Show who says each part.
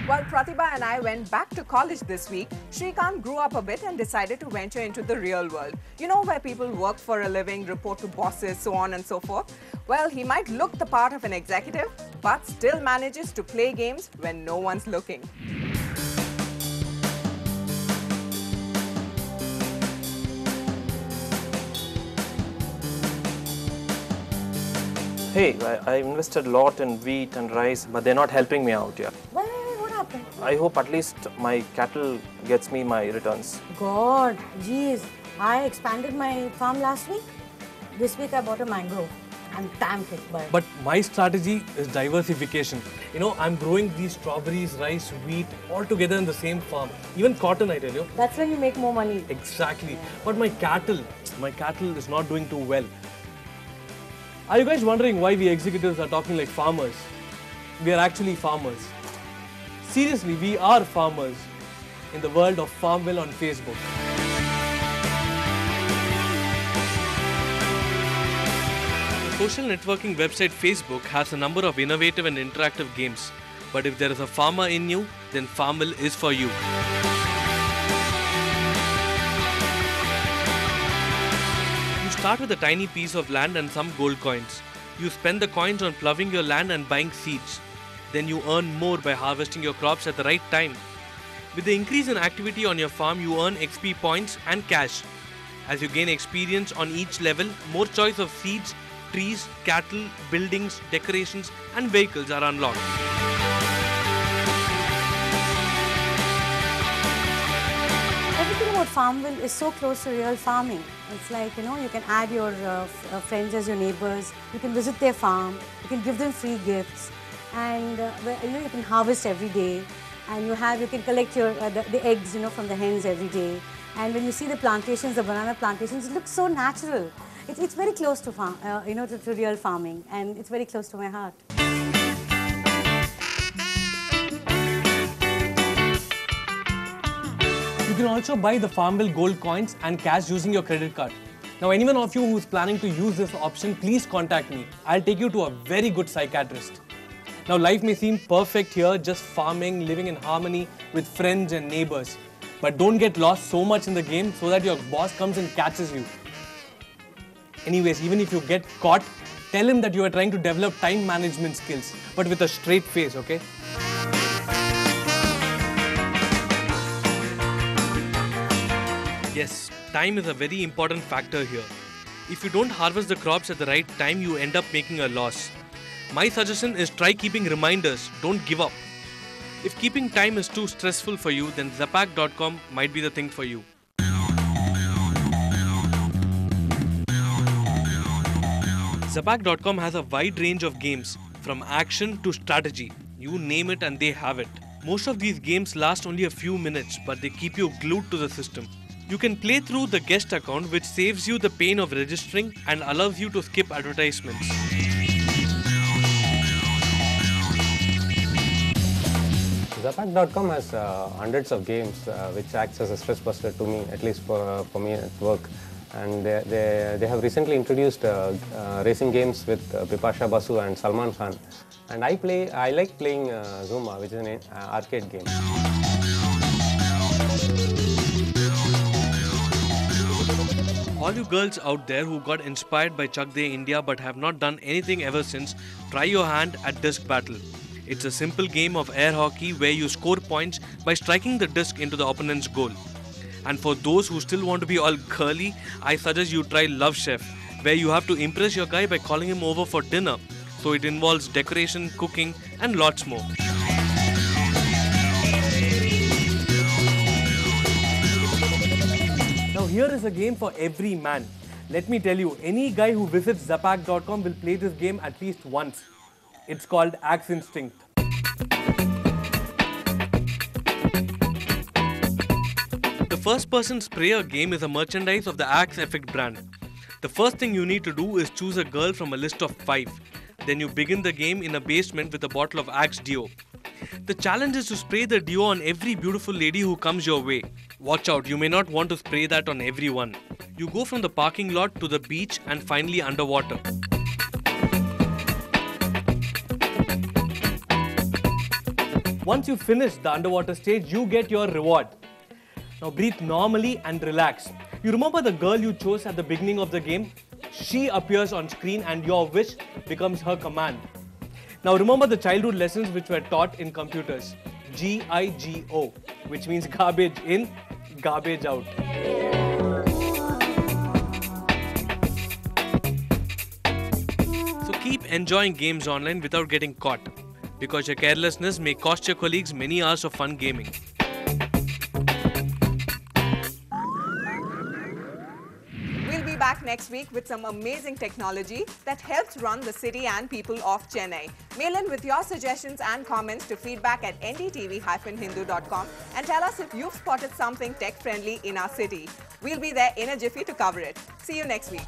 Speaker 1: While Pratibha and I went back to college this week, Shrikant grew up a bit and decided to venture into the real world. You know, where people work for a living, report to bosses, so on and so forth. Well, he might look the part of an executive, but still manages to play games when no one's looking.
Speaker 2: Hey, I invested a lot in wheat and rice, but they're not helping me out here.
Speaker 3: Why? What happened?
Speaker 2: I hope at least my cattle gets me my returns.
Speaker 3: God, geez. I expanded my farm last week. This week I bought a mangrove. I'm damn kicked by it.
Speaker 4: But my strategy is diversification. You know, I'm growing these strawberries, rice, wheat all together in the same farm. Even cotton, I tell you.
Speaker 3: That's when you make more money.
Speaker 4: Exactly. But my cattle is not doing too well. Are you guys wondering why we executives are talking like farmers? We are actually farmers. Seriously, we are farmers in the world of Farmville on Facebook. The social networking website Facebook has a number of innovative and interactive games. But if there is a farmer in you, then Farmville is for you. You start with a tiny piece of land and some gold coins. You spend the coins on ploughing your land and buying seeds. Then you earn more by harvesting your crops at the right time. With the increase in activity on your farm, you earn XP points and cash. As you gain experience on each level, more choice of seeds, trees, cattle, buildings, decorations, and vehicles are unlocked.
Speaker 3: Everything about Farmville is so close to real farming. It's like, you know, you can add your friends as your neighbors. You can visit their farm. You can give them free gifts. And you can harvest every day. And you can collect your the eggs, from the hens every day. And when you see the plantations, the banana plantations, it looks so natural. It's very close to farm, to real farming, and it's very close to my heart.
Speaker 4: You can also buy the Farmville gold coins and cash using your credit card. Now, anyone of you who's planning to use this option, please contact me. I'll take you to a very good psychiatrist. Now, life may seem perfect here, just farming, living in harmony with friends and neighbors. But don't get lost so much in the game so that your boss comes and catches you. Anyways, even if you get caught, tell him that you are trying to develop time management skills, but with a straight face, okay? Yes, time is a very important factor here. If you don't harvest the crops at the right time, you end up making a loss. My suggestion is try keeping reminders, don't give up. If keeping time is too stressful for you, then Zapak.com might be the thing for you. Zapak.com has a wide range of games, from action to strategy. You name it and they have it. Most of these games last only a few minutes, but they keep you glued to the system. You can play through the guest account, which saves you the pain of registering and allows you to skip advertisements.
Speaker 5: Zapak.com has hundreds of games which acts as a stress buster to me, at least for me at work. And they have recently introduced racing games with Bipasha Basu and Salman Khan. And I like playing Zuma, which is an arcade game.
Speaker 4: All you girls out there who got inspired by Chak De India but have not done anything ever since, try your hand at Disc Battle. It's a simple game of air hockey where you score points by striking the disc into the opponent's goal. And for those who still want to be all girly, I suggest you try Love Chef, where you have to impress your guy by calling him over for dinner. So it involves decoration, cooking, and lots more. Now here is a game for every man. Let me tell you, any guy who visits Zapak.com will play this game at least once. It's called Axe Instinct. The first-person sprayer game is a merchandise of the Axe Effect brand. The first thing you need to do is choose a girl from a list of 5. Then you begin the game in a basement with a bottle of Axe Deo. The challenge is to spray the Deo on every beautiful lady who comes your way. Watch out, you may not want to spray that on everyone. You go from the parking lot to the beach and finally underwater. Once you finish the underwater stage, you get your reward. Now breathe normally and relax. You remember the girl you chose at the beginning of the game? She appears on screen and your wish becomes her command. Now remember the childhood lessons which were taught in computers. GIGO, which means garbage in, garbage out. So keep enjoying games online without getting caught, because your carelessness may cost your colleagues many hours of fun gaming.
Speaker 1: We'll be back next week with some amazing technology that helps run the city and people of Chennai. Mail in with your suggestions and comments to feedback@ndtv-hindu.com and tell us if you've spotted something tech-friendly in our city. We'll be there in a jiffy to cover it. See you next week.